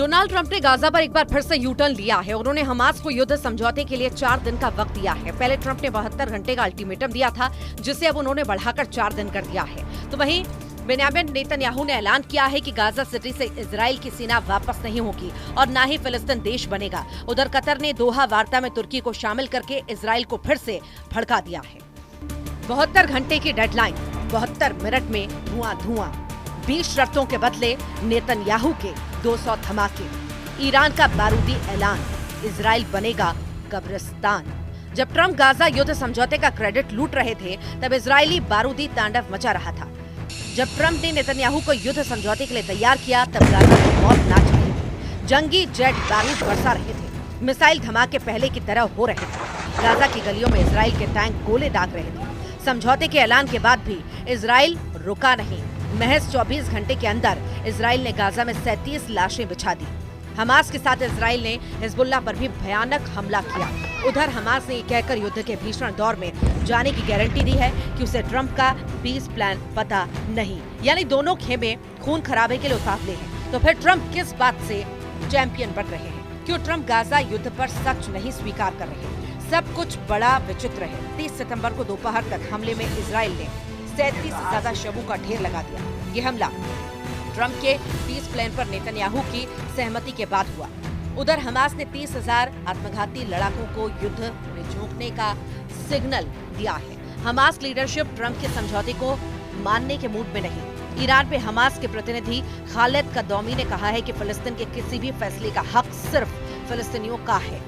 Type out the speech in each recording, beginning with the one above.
Donald Trump ने Gaza पर एक बार फिर से यू टर्न लिया है। उन्होंने हमास को युद्ध समझौते के लिए 4 दिन का वक्त दिया है। पहले ट्रंप ने 72 घंटे का अल्टीमेटम दिया था, जिसे अब उन्होंने बढ़ाकर 4 दिन कर दिया है। तो वहीं बेन्यामिन नेतन्याहू ने ऐलान किया है कि गाजा सिटी से इजराइल की सेना वापस नहीं होगी और न ही फिलिस्तीन देश बनेगा। उधर कतर ने दोहा वार्ता में तुर्की को शामिल करके इजराइल को फिर से भड़का दिया है। 72 घंटे की डेडलाइन, 72 मिनट में धुआं, 20 शर्तों के बदले नेतन्याहू के 200 धमाके, ईरान का बारूदी ऐलान, इजराइल बनेगा कब्रिस्तान। जब ट्रंप गाजा युद्ध समझौते का क्रेडिट लूट रहे थे, तब इजरायली बारूदी तांडव मचा रहा था। जब ट्रंप ने नेतन्याहू को युद्ध समझौते के लिए तैयार किया, तब गाजा में मौत नाच रही थी। जंगी जेट बारूद बरसा रहे थे, मिसाइल धमाके पहले की तरह हो रहे थे। गाजा की गलियों में इजराइल के टैंक गोले दाग रहे थे। समझौते के ऐलान के बाद भी इजराइल रुका नहीं। महज 24 घंटे के अंदर इजराइल ने गाजा में 37 लाशें बिछा दी। हमास के साथ इजराइल ने हिजबुल्लाह पर भी भयानक हमला किया। उधर हमास ने कहकर युद्ध के भीषण दौर में जाने की गारंटी दी है कि उसे ट्रंप का पीस प्लान पता नहीं, यानी दोनों खेमे खून खराबे के लिए उतावले हैं। तो फिर ट्रंप किस बात से चैंपियन बन रहे हैं? क्यों ट्रंप गाजा युद्ध पर सच नहीं स्वीकार कर रहे? सब कुछ बड़ा विचित्र है। 30 सितंबर को दोपहर तक हमले में इजराइल ने 37 से ज्यादा शवों का ढेर लगा दिया। ये हमला ट्रंप के पीस प्लान पर नेतन्याहू की सहमति के बाद हुआ। उधर हमास ने 30,000 आत्मघाती लड़ाकों को युद्ध में झोंकने का सिग्नल दिया है। हमास लीडरशिप ट्रंप के समझौते को मानने के मूड में नहीं। ईरान पे हमास के प्रतिनिधि खालिद कदौमी ने कहा है कि फिलिस्तीन के किसी भी फैसले का हक सिर्फ फिलिस्तीनियों का है।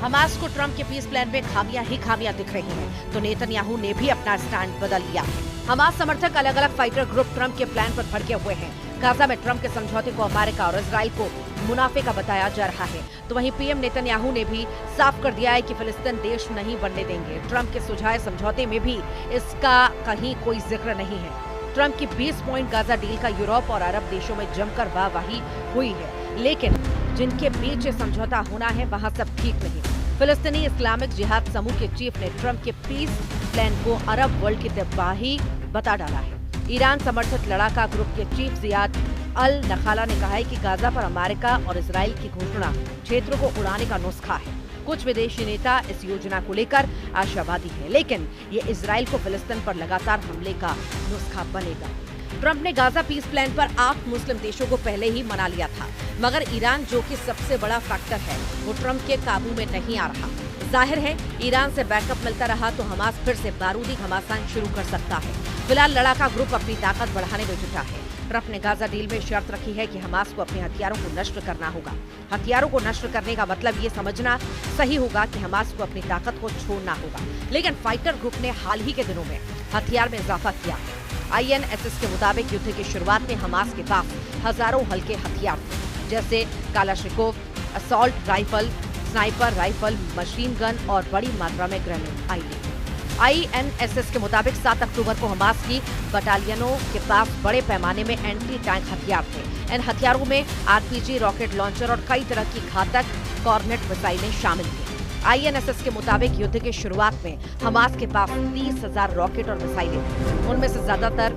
हमास को ट्रंप के पीस प्लान में खामियां ही खामियां दिख रही हैं, तो नेतन्याहू ने भी अपना स्टैंड बदल लिया है। हमास समर्थक अलग अलग फाइटर ग्रुप ट्रंप के प्लान पर भड़के हुए हैं। गाजा में ट्रंप के समझौते को अमेरिका और इजराइल को मुनाफे का बताया जा रहा है। तो वहीं पीएम नेतन्याहू ने भी साफ कर दिया है कि फिलिस्तीन देश नहीं बनने देंगे। ट्रंप के सुझाए समझौते में भी इसका कहीं कोई जिक्र नहीं है। ट्रंप की 20 पॉइंट गाजा डील का यूरोप और अरब देशों में जमकर वाहवाही हुई है, लेकिन जिनके बीच समझौता होना है वहाँ सब ठीक नहीं। फिलिस्तीनी इस्लामिक जिहाद समूह के चीफ ने ट्रंप के पीस प्लान को अरब वर्ल्ड की तबाही बता डाला है। ईरान समर्थित लड़ाका ग्रुप के चीफ जियाद अल नखाला ने कहा है कि गाजा पर अमेरिका और इजराइल की घोषणा क्षेत्रों को उड़ाने का नुस्खा है। कुछ विदेशी नेता इस योजना को लेकर आशावादी हैं, लेकिन ये इजराइल को फिलिस्तीन पर लगातार हमले का नुस्खा बनेगा। ट्रंप ने गाजा पीस प्लान पर 8 मुस्लिम देशों को पहले ही मना लिया था, मगर ईरान जो कि सबसे बड़ा फैक्टर है, वो ट्रंप के काबू में नहीं आ रहा। जाहिर है ईरान से बैकअप मिलता रहा तो हमास फिर से बारूदी घमासान शुरू कर सकता है। फिलहाल लड़ाका ग्रुप अपनी ताकत बढ़ाने में जुटा है। ट्रंप ने गाजा डील में शर्त रखी है कि हमास को अपने हथियारों को नष्ट करना होगा। हथियारों को नष्ट करने का मतलब ये समझना सही होगा कि हमास को अपनी ताकत को छोड़ना होगा। लेकिन फाइटर ग्रुप ने हाल ही के दिनों में हथियार में इजाफा किया है। INSS के मुताबिक युद्ध की शुरुआत में हमास के पास हजारों हल्के हथियार थे, जैसे Kalashnikov, assault rifle, sniper rifle, machine gun और बड़ी मात्रा में ग्रेनेड आईडी। INSS के मुताबिक 7 अक्टूबर को हमास की बटालियनों के पास बड़े पैमाने में एंटी टैंक हथियार थे। इन हथियारों में RPG, रॉकेट लॉन्चर और कई तरह की घातक कॉर्नेट मिसाइलें शामिल थी। INSS के मुताबिक युद्ध की शुरुआत में हमास के पास 30,000 रॉकेट और मिसाइलें थी। उनमें से ज्यादातर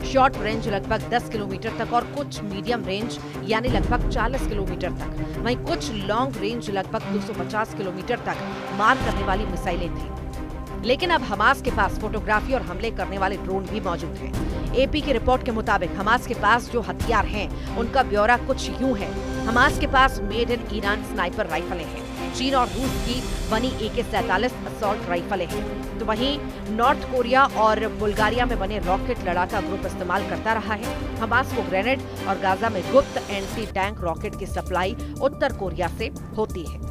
शॉर्ट रेंज लगभग 10 किलोमीटर तक और कुछ मीडियम रेंज यानी लगभग 40 किलोमीटर तक, वहीं कुछ लॉन्ग रेंज लगभग 250 किलोमीटर तक मार करने वाली मिसाइलें थी। लेकिन अब हमास के पास फोटोग्राफी और हमले करने वाले ड्रोन भी मौजूद हैं। AP की रिपोर्ट के मुताबिक हमास के पास जो हथियार हैं, उनका ब्यौरा कुछ यूं है। हमास के पास मेड इन ईरान स्नाइपर राइफलें हैं। चीन और रूस की बनी AK-47 असॉल्ट राइफलें हैं। तो वहीं नॉर्थ कोरिया और बुल्गारिया में बने रॉकेट लड़ाका ग्रुप इस्तेमाल करता रहा है। हमास को ग्रेनेड और गाजा में गुप्त एंटी टैंक रॉकेट की सप्लाई उत्तर कोरिया से होती है।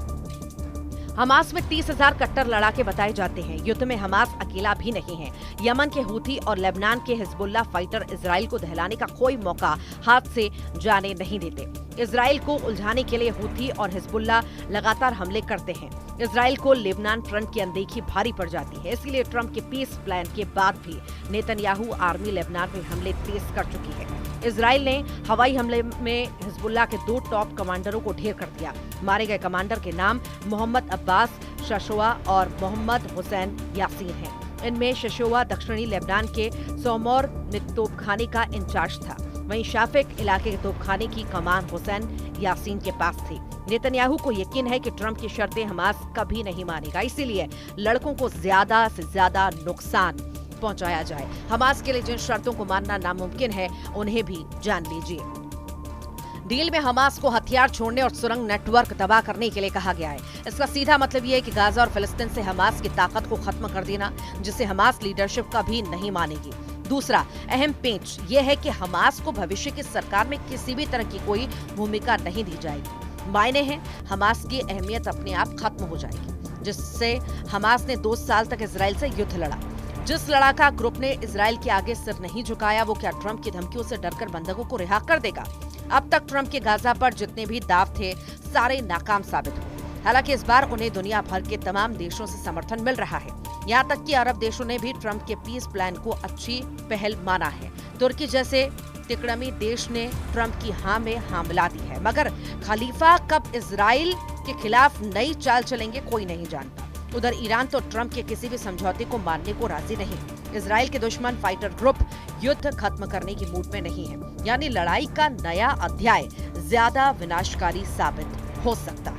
हमास में 30,000 कट्टर लड़ाके बताए जाते हैं। युद्ध में हमास अकेला भी नहीं है। यमन के हूथी और लेबनान के हिजबुल्लाह फाइटर इजराइल को दहलाने का कोई मौका हाथ से जाने नहीं देते। इजराइल को उलझाने के लिए हूथी और हिजबुल्लाह लगातार हमले करते हैं। इजराइल को लेबनान फ्रंट की अनदेखी भारी पड़ जाती है। इसलिए ट्रंप के पीस प्लान के बाद भी नेतन्याहू आर्मी लेबनान में हमले तेज कर चुकी है। इजराइल ने हवाई हमले में हिजबुल्लाह के 2 टॉप कमांडरों को ढेर कर दिया। मारे गए कमांडर के नाम मोहम्मद अब्बास शशोआ और मोहम्मद हुसैन यासीन हैं। इनमें शशोआ दक्षिणी लेबनान के सोमोर में तोपखाने का इंचार्ज था। वहीं शाफिक इलाके के तोपखाने की कमान हुसैन यासीन के पास थी। नेतन्याहू को यकीन है कि ट्रंप की शर्तें हमास कभी नहीं मानेगा, इसीलिए लड़कों को ज्यादा से ज्यादा नुकसान पहुंचाया जाए। हमास के लिए जिन शर्तों को मानना नामुमकिन है उन्हें भी जान लीजिए। डील में हमास को हथियार छोड़ने और सुरंग नेटवर्क तबाह करने के लिए कहा गया है। इसका सीधा मतलब यह है कि गाजा और फिलिस्तीन से हमास की ताकत को खत्म कर देना, जिसे हमास लीडरशिप कभी नहीं मानेगी। दूसरा अहम पेंच यह है कि हमास को भविष्य की सरकार में किसी भी तरह की कोई भूमिका नहीं दी जाएगी। मायने हैं हमास की अहमियत अपने आप खत्म हो जाएगी। जिससे हमास ने 2 साल तक इजराइल से युद्ध लड़ा। जिस लड़ाका ग्रुप ने इजराइल के आगे सिर नहीं झुकाया, वो क्या ट्रंप की धमकियों से डरकर बंधकों को रिहा कर देगा? अब तक ट्रंप के गाजा पर जितने भी दाव थे सारे नाकाम साबित हुए। हालांकि इस बार उन्हें दुनिया भर के तमाम देशों से समर्थन मिल रहा है। यहाँ तक कि अरब देशों ने भी ट्रंप के पीस प्लान को अच्छी पहल माना है। तुर्की जैसे तिकड़मी देश ने ट्रंप की हाँ में हाँ मिला दी है, मगर खलीफा कब इजराइल के खिलाफ नई चाल चलेंगे कोई नहीं जानता। उधर ईरान तो ट्रंप के किसी भी समझौते को मानने को राजी नहीं। इजराइल के दुश्मन फाइटर ग्रुप युद्ध खत्म करने की मूड में नहीं है, यानी लड़ाई का नया अध्याय ज्यादा विनाशकारी साबित हो सकता है।